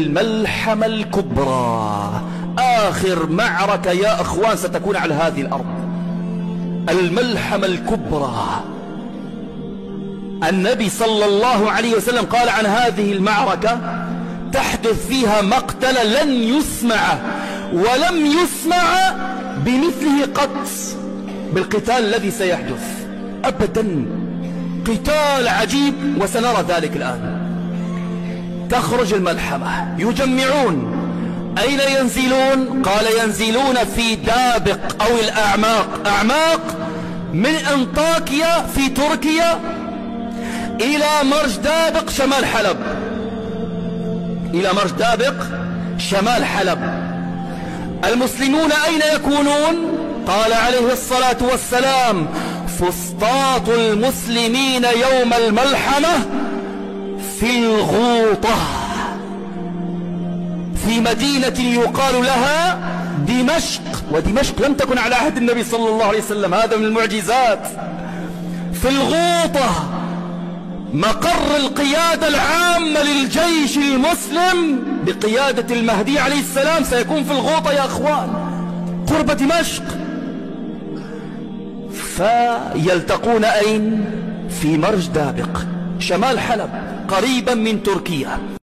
الملحمة الكبرى، آخر معركة يا أخوان ستكون على هذه الأرض، الملحمة الكبرى. النبي صلى الله عليه وسلم قال عن هذه المعركة: تحدث فيها مقتل لن يسمع ولم يسمع بمثله قط، بالقتال الذي سيحدث أبدا، قتال عجيب، وسنرى ذلك الآن. تخرج الملحمة، يجمعون، أين ينزلون؟ قال: ينزلون في دابق أو الأعماق، أعماق من أنطاكيا في تركيا إلى مرج دابق شمال حلب، إلى مرج دابق شمال حلب. المسلمون أين يكونون؟ قال عليه الصلاة والسلام: فسطاط المسلمين يوم الملحمة في الغوطة، في مدينة يقال لها دمشق، ودمشق لم تكن على عهد النبي صلى الله عليه وسلم، هذا من المعجزات. في الغوطة مقر القيادة العامة للجيش المسلم بقيادة المهدي عليه السلام، سيكون في الغوطة يا أخوان، قرب دمشق. فيلتقون أين؟ في مرج دابق شمال حلب، قريبا من تركيا.